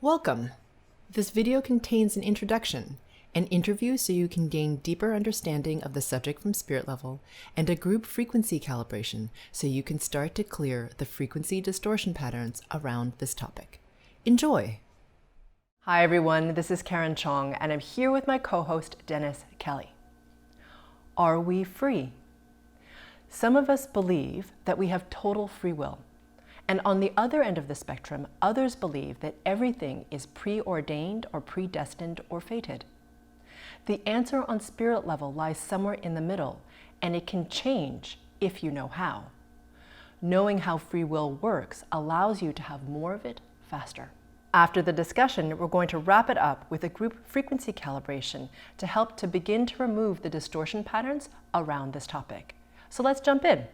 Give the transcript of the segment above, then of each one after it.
Welcome! This video contains an introduction, an interview so you can gain deeper understanding of the subject from spirit level, and a group frequency calibration so you can start to clear the frequency distortion patterns around this topic. Enjoy! Hi everyone, this is Karen Cheong, and I'm here with my co-host Dennis Kelly. Are we free? Some of us believe that we have total free will. And on the other end of the spectrum, others believe that everything is preordained or predestined or fated. The answer on spirit level lies somewhere in the middle, and it can change if you know how. Knowing how free will works allows you to have more of it faster. After the discussion, we're going to wrap it up with a group frequency calibration to help to begin to remove the distortion patterns around this topic. So let's jump in.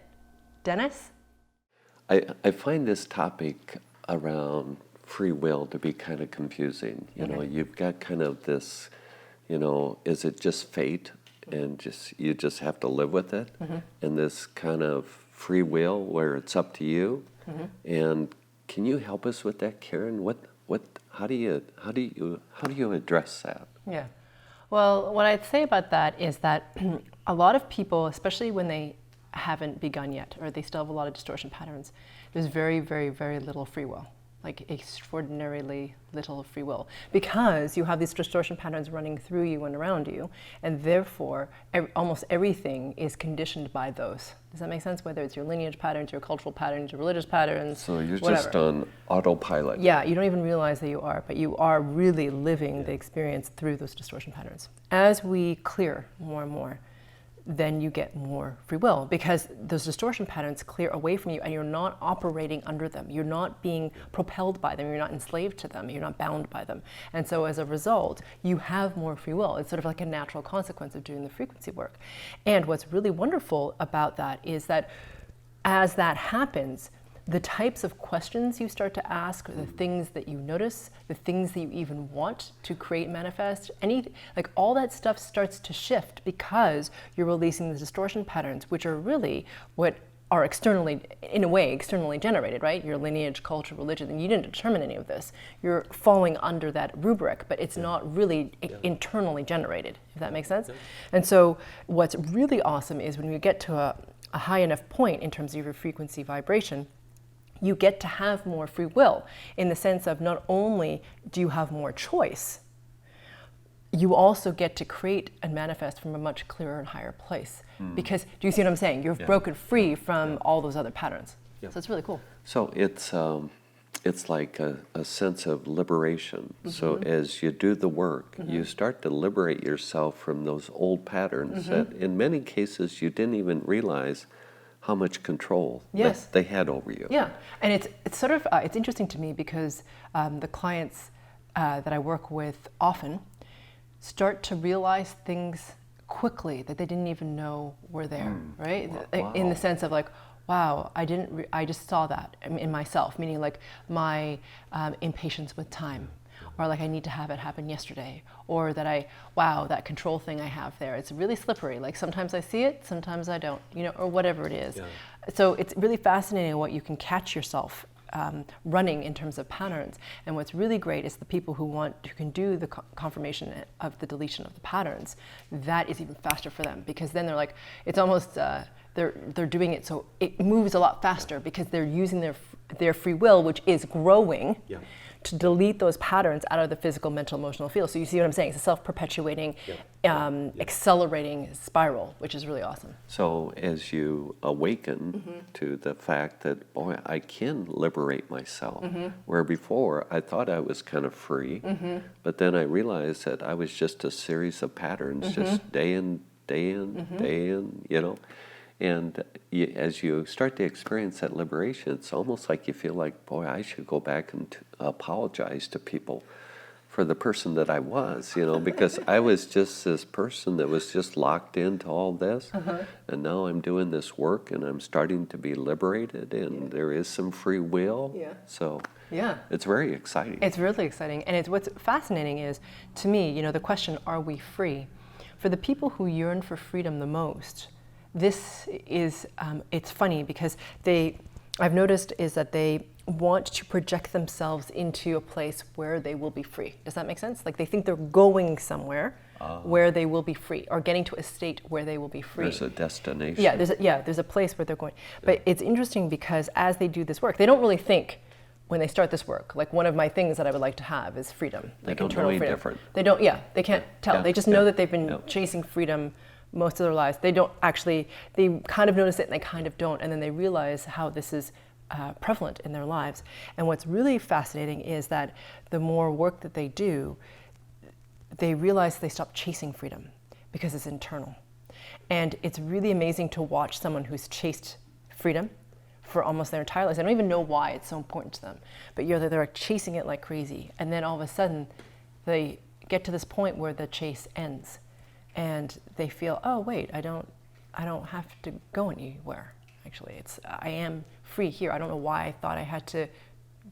Dennis? I find this topic around free will to be kind of confusing. You know, you've got kind of this, is it just fate and you just have to live with it? And this kind of free will where it's up to you. And can you help us with that, Karen? How do you address that? Yeah. Well, what I'd say about that is that a lot of people, especially when they haven't begun yet, or they still have a lot of distortion patterns, there's very, very, very little free will, like extraordinarily little free will, because you have these distortion patterns running through you and around you, and therefore almost everything is conditioned by those. Does that make sense? Whether it's your lineage patterns, your cultural patterns, your religious patterns, so you're whatever. Just on autopilot. Yeah, you don't even realize that you are, but you are really living the experience through those distortion patterns. As we clear more and more, then you get more free will, because those distortion patterns clear away from you and you're not operating under them. You're not being propelled by them. You're not enslaved to them. You're not bound by them. And so as a result, you have more free will. It's sort of like a natural consequence of doing the frequency work. And what's really wonderful about that is that as that happens, the types of questions you start to ask, the things that you notice, the things that you even want to create manifest, all that stuff starts to shift because you're releasing the distortion patterns, which are really what are externally generated, right? Your lineage, culture, religion, and you didn't determine any of this. You're falling under that rubric, but it's not really internally generated, if that makes sense. And so what's really awesome is when you get to a high enough point in terms of your frequency vibration, you get to have more free will, in the sense of not only do you have more choice, you also get to create and manifest from a much clearer and higher place. Because, do you see what I'm saying? You've broken free from all those other patterns. So it's really cool. So it's like a sense of liberation. So as you do the work, you start to liberate yourself from those old patterns that in many cases you didn't even realize how much control that they had over you. Yeah, and it's sort of, it's interesting to me because the clients that I work with often start to realize things quickly that they didn't even know were there, right? Wow. In the sense of like, wow, I just saw that in myself, meaning like my impatience with time, or like I need to have it happen yesterday, or that that control thing I have there, it's really slippery. Like sometimes I see it, sometimes I don't, or whatever it is. Yeah. So it's really fascinating what you can catch yourself running in terms of patterns. And what's really great is the people who can do the confirmation of the deletion of the patterns. That is even faster for them, because then they're like, it's almost, they're doing it so it moves a lot faster because they're using their free will, which is growing, to delete those patterns out of the physical, mental, emotional field. So you see what I'm saying? It's a self-perpetuating, accelerating spiral, which is really awesome. So as you awaken to the fact that, boy, I can liberate myself, where before I thought I was kind of free, but then I realized that I was just a series of patterns, just day in, day in, And as you start to experience that liberation, it's almost like you feel like, boy, I should go back and apologize to people for the person that I was, because I was just this person that was just locked into all this. And now I'm doing this work and I'm starting to be liberated, and there is some free will. So it's very exciting. It's really exciting. And what's fascinating is, to me, the question, are we free? For the people who yearn for freedom the most, this is, it's funny because I've noticed is that they want to project themselves into a place where they will be free. Does that make sense? Like they think they're going somewhere where they will be free, or getting to a state where they will be free. There's a destination. Yeah, there's a place where they're going. But it's interesting because as they do this work, they don't really think when they start this work, like one of my things that I would like to have is freedom. They like don't internal know any freedom. different. They don't, they can't tell. They just know that they've been chasing freedom most of their lives. They don't actually, they kind of notice it and they kind of don't. And then they realize how this is prevalent in their lives. And what's really fascinating is that the more work that they do, they realize they stop chasing freedom because it's internal. And it's really amazing to watch someone who's chased freedom for almost their entire lives. I don't even know why it's so important to them, but they're chasing it like crazy. And then all of a sudden they get to this point where the chase ends and they feel, oh wait, I don't have to go anywhere. Actually, I am free here. I don't know why I thought I had to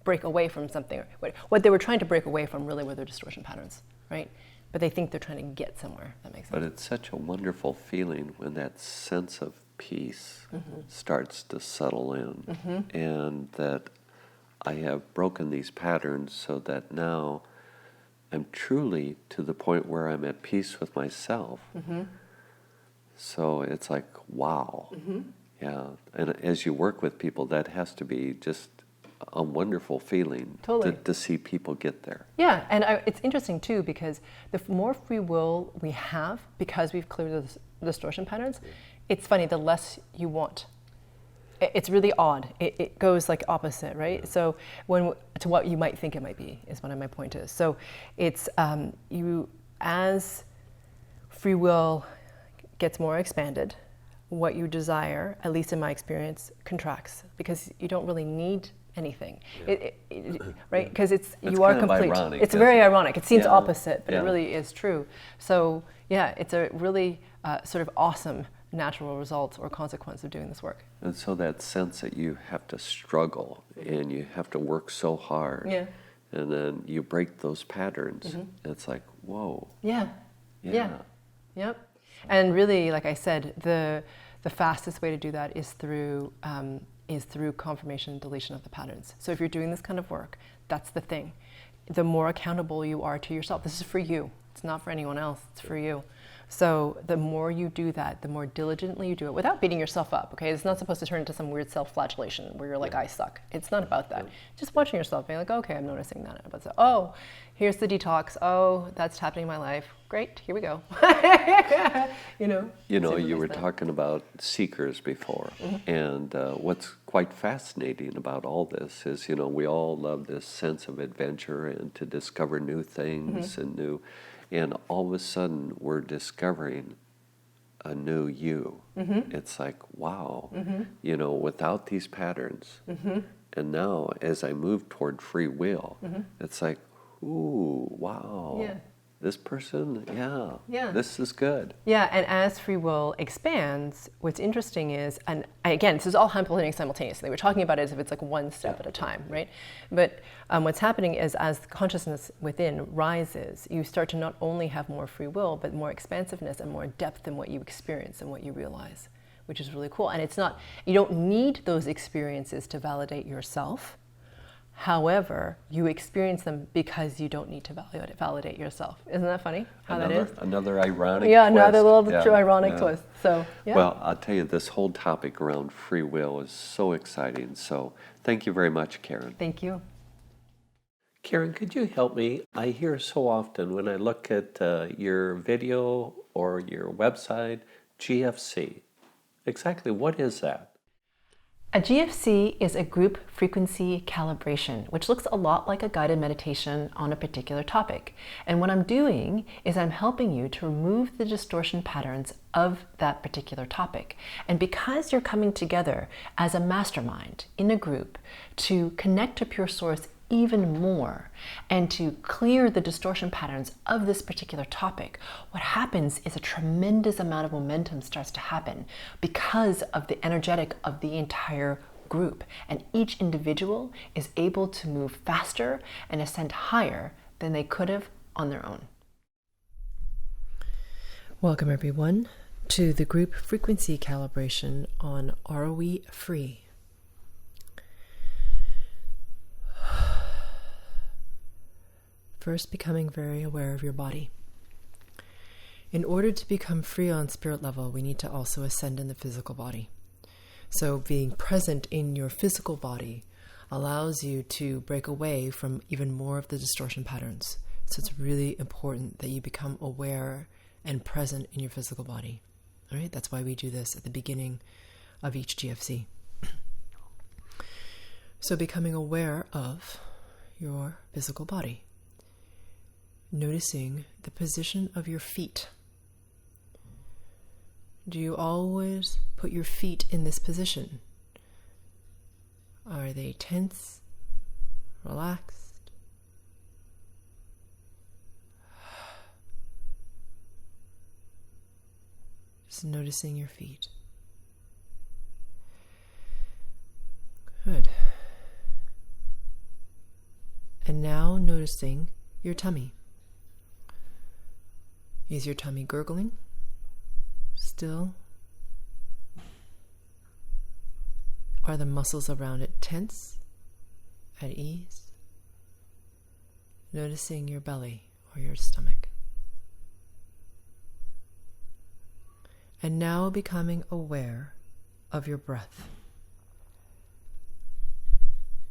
break away from something. What they were trying to break away from really were their distortion patterns, right? But they think they're trying to get somewhere. That makes sense. But it's such a wonderful feeling when that sense of peace starts to settle in, and that I have broken these patterns so that now I'm truly to the point where I'm at peace with myself. So it's like, wow. Yeah, and as you work with people, that has to be just a wonderful feeling to see people get there. Yeah, and it's interesting too because the more free will we have, because we've cleared the distortion patterns, it's funny, the less you want. It's really odd. It goes like opposite, right? So to what you might think it might be is what my point is. So it's as free will gets more expanded, what you desire, at least in my experience, contracts because you don't really need anything, right? Because you are complete. Ironic, it's very ironic. It seems opposite, but it really is true. So it's a really sort of awesome natural result or consequence of doing this work. And so that sense that you have to struggle and you have to work so hard, and then you break those patterns, it's like, whoa. Yep. And really, like I said, the fastest way to do that is through confirmation and deletion of the patterns. So if you're doing this kind of work, that's the thing. The more accountable you are to yourself. This is for you. It's not for anyone else. It's for you. So the more you do that, the more diligently you do it without beating yourself up, okay? It's not supposed to turn into some weird self-flagellation where you're like, I suck. It's not about that. Just watching yourself, being like, okay, I'm noticing that. But oh, here's the detox. Oh, that's happening in my life. Great, here we go. You were talking about seekers before, and what's quite fascinating about all this is, we all love this sense of adventure and to discover new things and all of a sudden we're discovering a new you. It's like, wow, without these patterns. And now as I move toward free will, it's like, ooh, wow. This person, this is good. Yeah, and as free will expands, what's interesting is, and again, this is all happening simultaneously. We're talking about it as if it's like one step at a time, right? But what's happening is as consciousness within rises, you start to not only have more free will, but more expansiveness and more depth in what you experience and what you realize, which is really cool. And it's not, you don't need those experiences to validate yourself. However, you experience them because you don't need to validate yourself. Isn't that funny how that is? Another ironic twist. Another little ironic twist. So, Well, I'll tell you, this whole topic around free will is so exciting. So thank you very much, Karen. Thank you. Karen, could you help me? I hear so often when I look at your video or your website, GFC. Exactly what is that? A GFC is a group frequency calibration, which looks a lot like a guided meditation on a particular topic. And what I'm doing is I'm helping you to remove the distortion patterns of that particular topic. And because you're coming together as a mastermind in a group to connect to pure source even more and to clear the distortion patterns of this particular topic, what happens is a tremendous amount of momentum starts to happen because of the energetic of the entire group, and each individual is able to move faster and ascend higher than they could have on their own. Welcome everyone to the Group Frequency Calibration on Are We Free? First, becoming very aware of your body. In order to become free on spirit level, we need to also ascend in the physical body. So being present in your physical body allows you to break away from even more of the distortion patterns. So it's really important that you become aware and present in your physical body. All right? That's why we do this at the beginning of each GFC. So becoming aware of your physical body. Noticing the position of your feet. Do you always put your feet in this position? Are they tense, relaxed? Just noticing your feet. Good. And now noticing your tummy. Is your tummy gurgling? Still? Are the muscles around it tense, at ease? Noticing your belly or your stomach. And now becoming aware of your breath.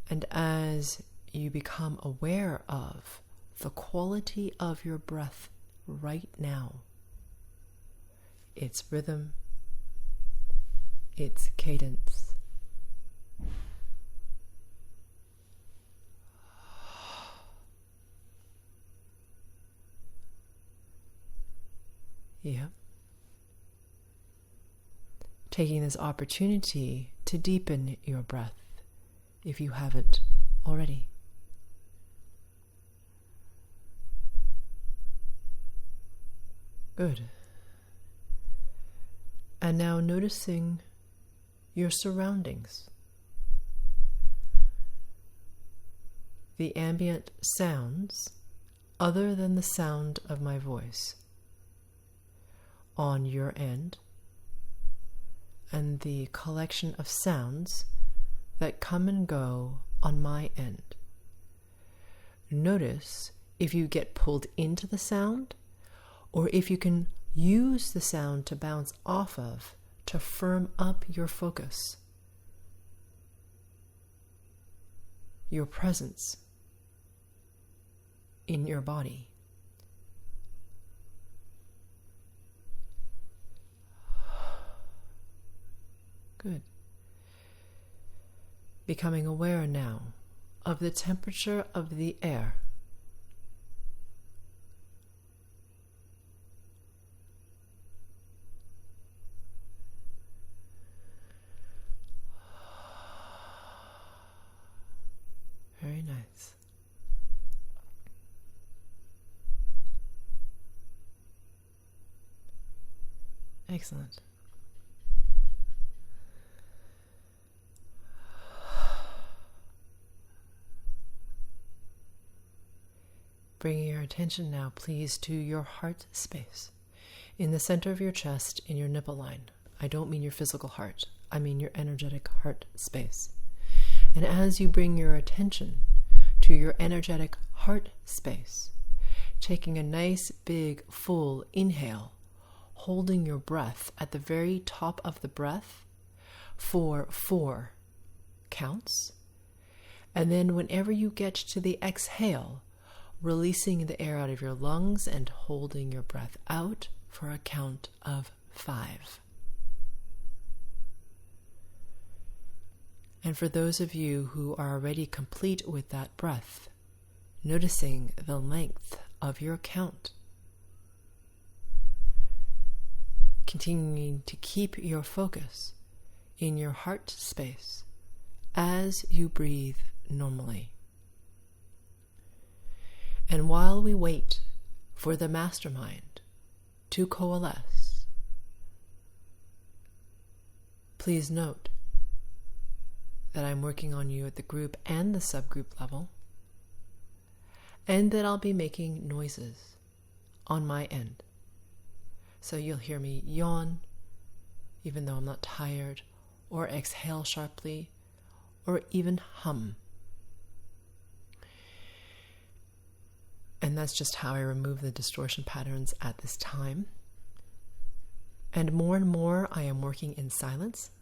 And as you become aware of the quality of your breath right now, its rhythm, its cadence, yeah. Taking this opportunity to deepen your breath if you haven't already. Good. And now noticing your surroundings. The ambient sounds other than the sound of my voice on your end, and the collection of sounds that come and go on my end. Notice if you get pulled into the sound, or if you can use the sound to bounce off of to firm up your focus, your presence in your body. Good. Becoming aware now of the temperature of the air. Very nice. Excellent. Bringing your attention now, please, to your heart space. In the center of your chest, in your nipple line. I don't mean your physical heart. I mean your energetic heart space. And as you bring your attention to your energetic heart space, taking a nice, big, full inhale, holding your breath at the very top of the breath for 4 counts. And then whenever you get to the exhale, releasing the air out of your lungs and holding your breath out for a count of 5. And for those of you who are already complete with that breath, noticing the length of your count, continuing to keep your focus in your heart space as you breathe normally. And while we wait for the mastermind to coalesce, please note that I'm working on you at the group and the subgroup level, and that I'll be making noises on my end. So you'll hear me yawn, even though I'm not tired, or exhale sharply, or even hum. And And that's just how I remove the distortion patterns at this time. And more I am working in silence.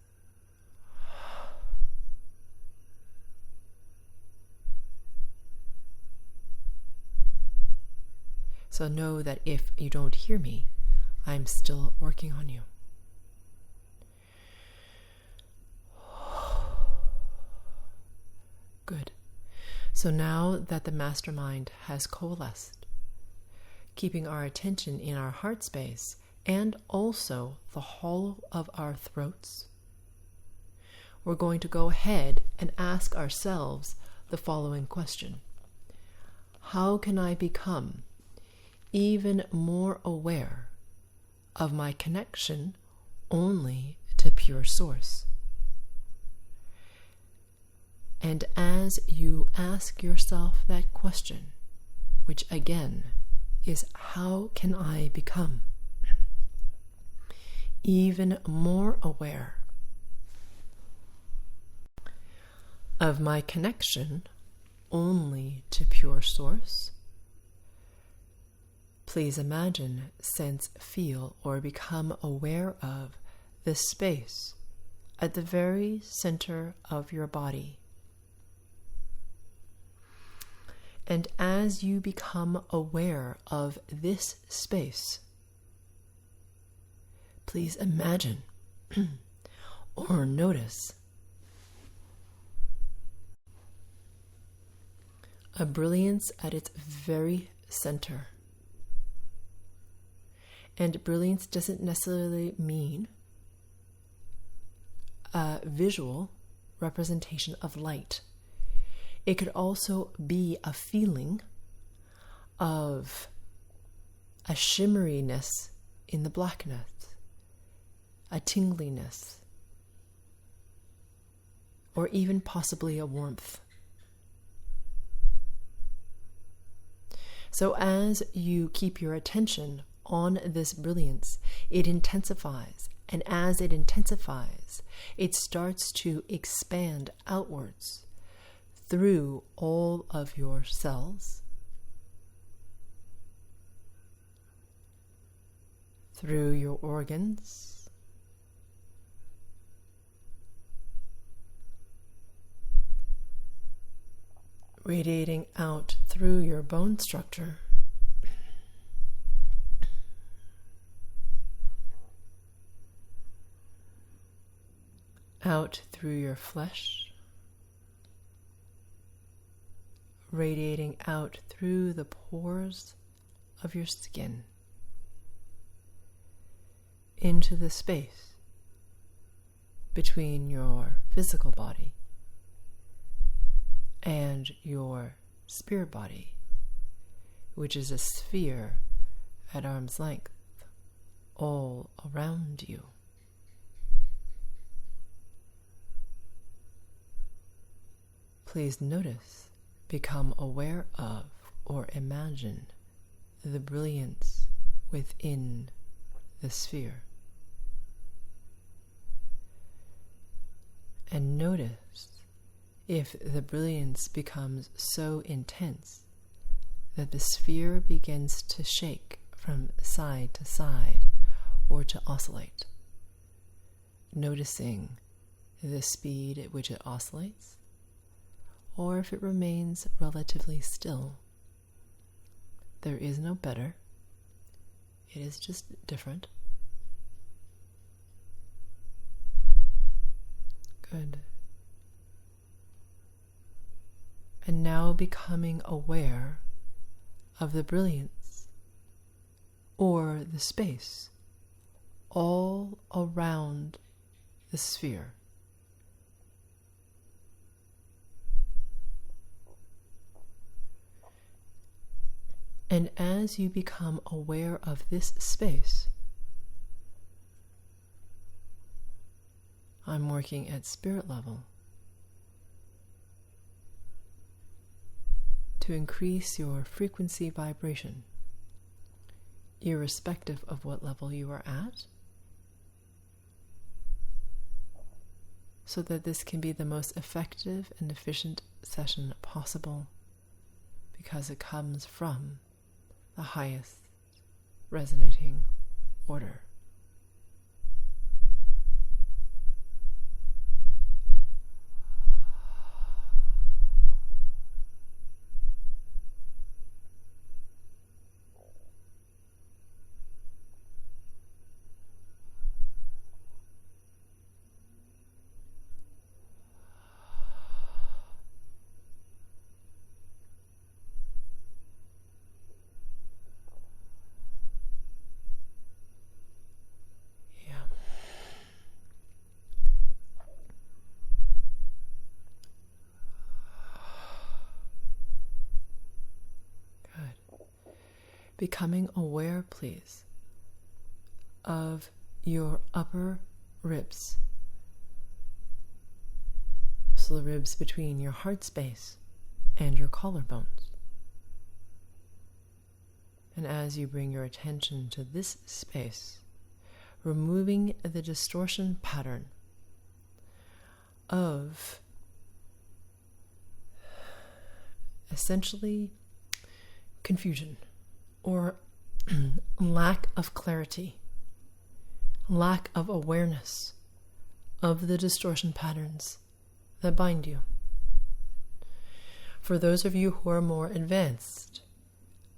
So know that if you don't hear me, I'm still working on you. Good. So now that the mastermind has coalesced, keeping our attention in our heart space and also the hollow of our throats, we're going to go ahead and ask ourselves the following question. How can I become even more aware of my connection only to pure source? And as you ask yourself that question, which again is how can I become even more aware of my connection only to pure source, please imagine, sense, feel, or become aware of the space at the very center of your body. And as you become aware of this space, please imagine or notice a brilliance at its very center. And brilliance doesn't necessarily mean a visual representation of light. It could also be a feeling of a shimmeriness in the blackness, a tingliness, or even possibly a warmth. So as you keep your attention on this brilliance, it intensifies, and as it intensifies, it starts to expand outwards through all of your cells, through your organs, radiating out through your bone structure, out through your flesh, radiating out through the pores of your skin, into the space between your physical body and your spirit body, which is a sphere at arm's length all around you. Please notice, become aware of, or imagine the brilliance within the sphere. And notice if the brilliance becomes so intense that the sphere begins to shake from side to side or to oscillate, noticing the speed at which it oscillates, or if it remains relatively still. There is no better. It is just different. Good. And now becoming aware of the brilliance or the space all around the sphere. And as you become aware of this space, I'm working at spirit level to increase your frequency vibration, irrespective of what level you are at, so that this can be the most effective and efficient session possible, because it comes from the highest resonating order. Becoming aware, please, of your upper ribs. So the ribs between your heart space and your collarbones. And as you bring your attention to this space, removing the distortion pattern of essentially confusion or lack of clarity, lack of awareness of the distortion patterns that bind you. For those of you who are more advanced,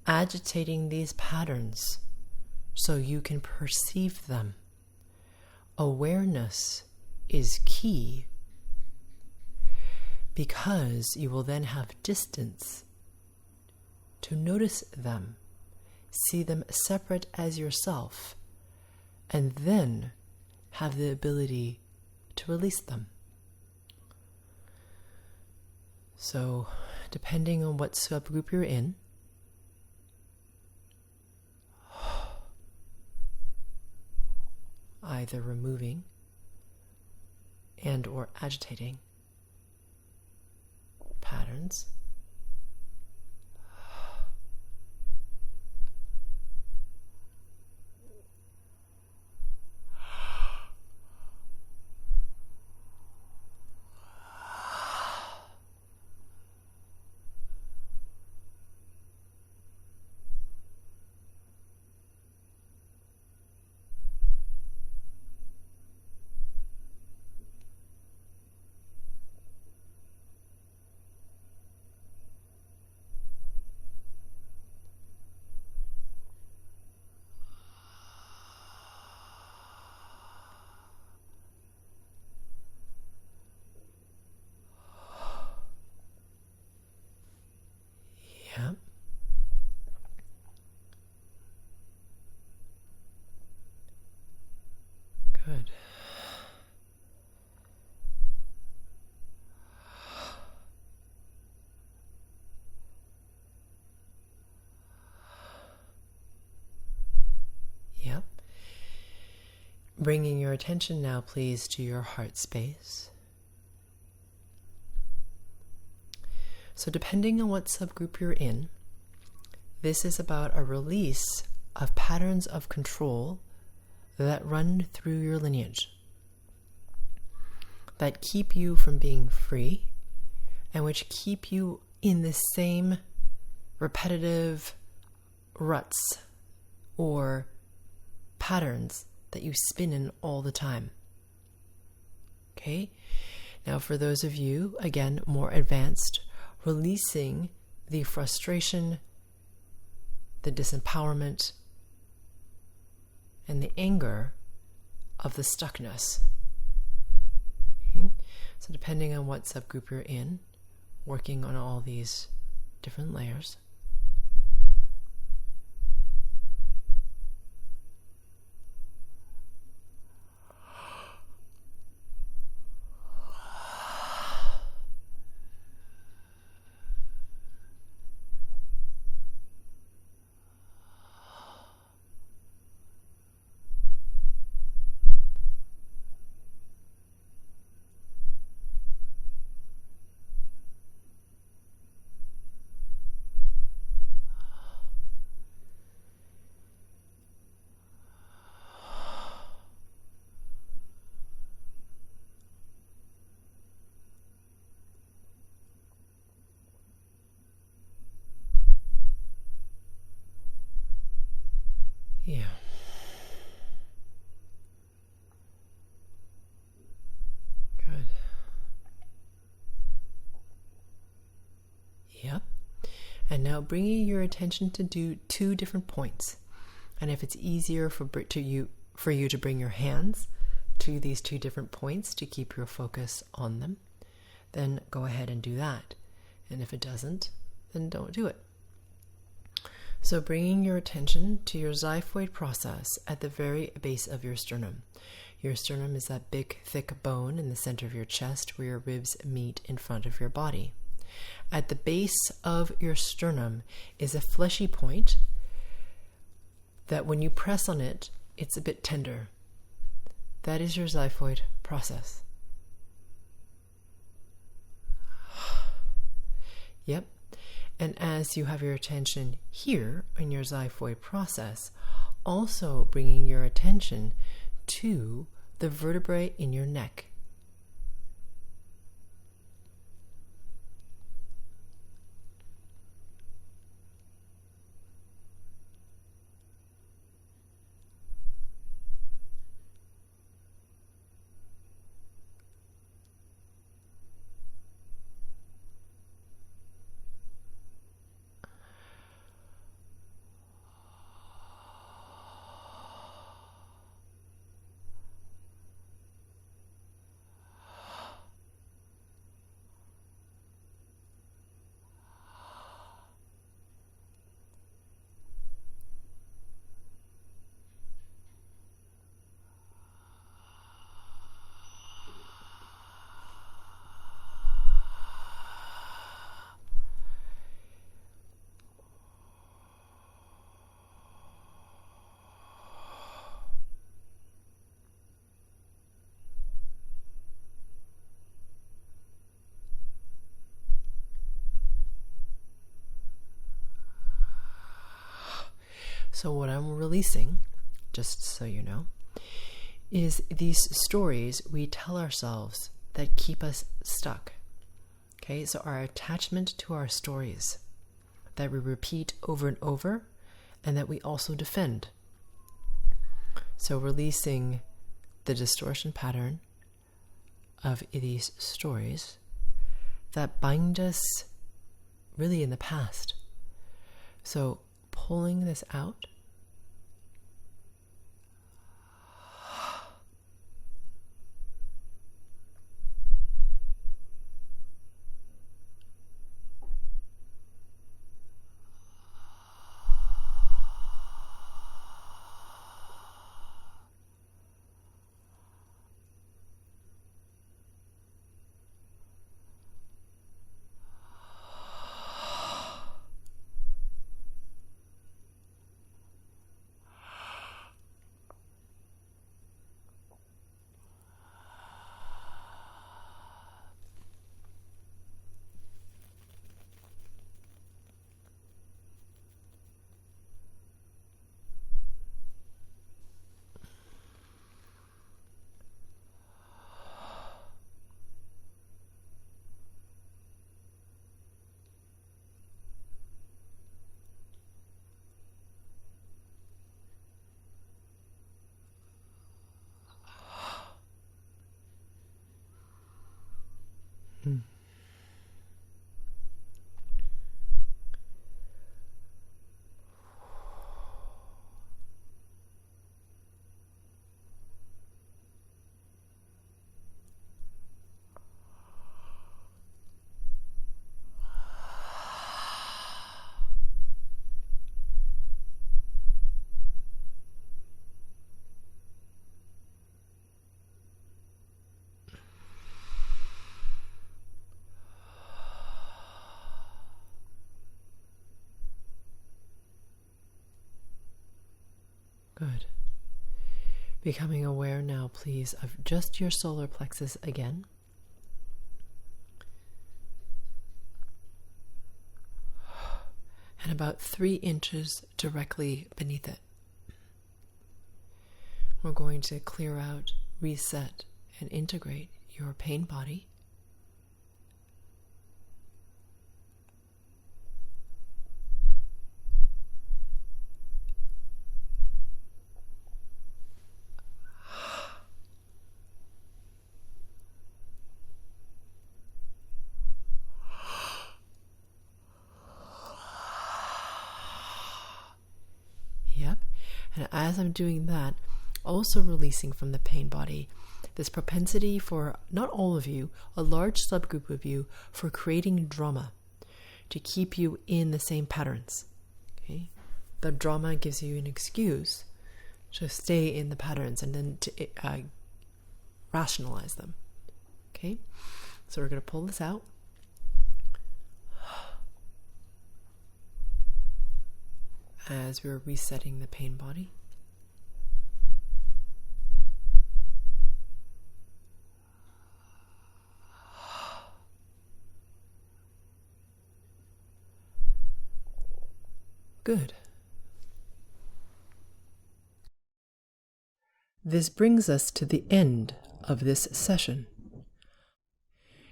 agitating these patterns so you can perceive them. Awareness is key because you will then have distance to notice them, see them separate as yourself, and then have the ability to release them. So, depending on what subgroup you're in, either removing and or agitating patterns, yeah. Good. Yep. Bringing your attention now, please, to your heart space. So depending on what subgroup you're in, this is about a release of patterns of control that run through your lineage, that keep you from being free, and which keep you in the same repetitive ruts or patterns that you spin in all the time. Okay? Now for those of you, again, more advanced, releasing the frustration, the disempowerment, and the anger of the stuckness. Okay? So depending on what subgroup you're in, working on all these different layers. Yeah. Good. Yep. And now bringing your attention to do 2 different points. And if it's easier for you to bring your hands to these 2 different points to keep your focus on them, then go ahead and do that. And if it doesn't, then don't do it. So bringing your attention to your xiphoid process at the very base of your sternum. Your sternum is that big, thick bone in the center of your chest where your ribs meet in front of your body. At the base of your sternum is a fleshy point that when you press on it, it's a bit tender. That is your xiphoid process. Yep. And as you have your attention here in your xiphoid process, also bringing your attention to the vertebrae in your neck. So what I'm releasing, just so you know, is these stories we tell ourselves that keep us stuck. Okay, so our attachment to our stories that we repeat over and over and that we also defend. So releasing the distortion pattern of these stories that bind us really in the past. So pulling this out. Good. Becoming aware now, please, of just your solar plexus again. And about 3 inches directly beneath it. We're going to clear out, reset, and integrate your pain body. And as I'm doing that, also releasing from the pain body this propensity for, not all of you, a large subgroup of you, for creating drama to keep you in the same patterns. Okay? The drama gives you an excuse to stay in the patterns and then to rationalize them. Okay? So we're going to pull this out. As we're resetting the pain body. Good. This brings us to the end of this session.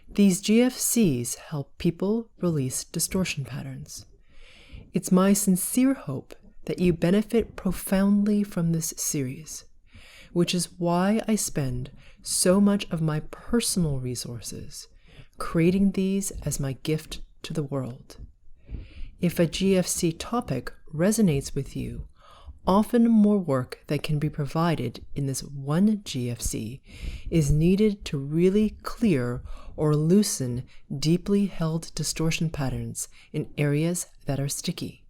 These GFCs help people release distortion patterns. It's my sincere hope that you benefit profoundly from this series, which is why I spend so much of my personal resources creating these as my gift to the world. If a GFC topic resonates with you, often more work that can be provided in this one GFC is needed to really clear or loosen deeply held distortion patterns in areas that are sticky.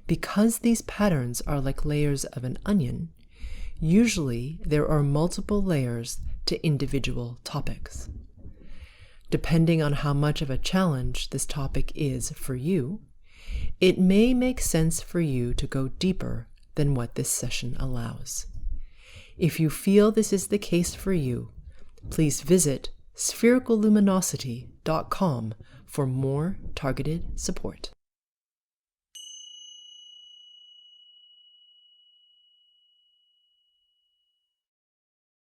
Because these patterns are like layers of an onion, usually there are multiple layers to individual topics. Depending on how much of a challenge this topic is for you, it may make sense for you to go deeper than what this session allows. If you feel this is the case for you, please visit sphericalluminosity.com for more targeted support.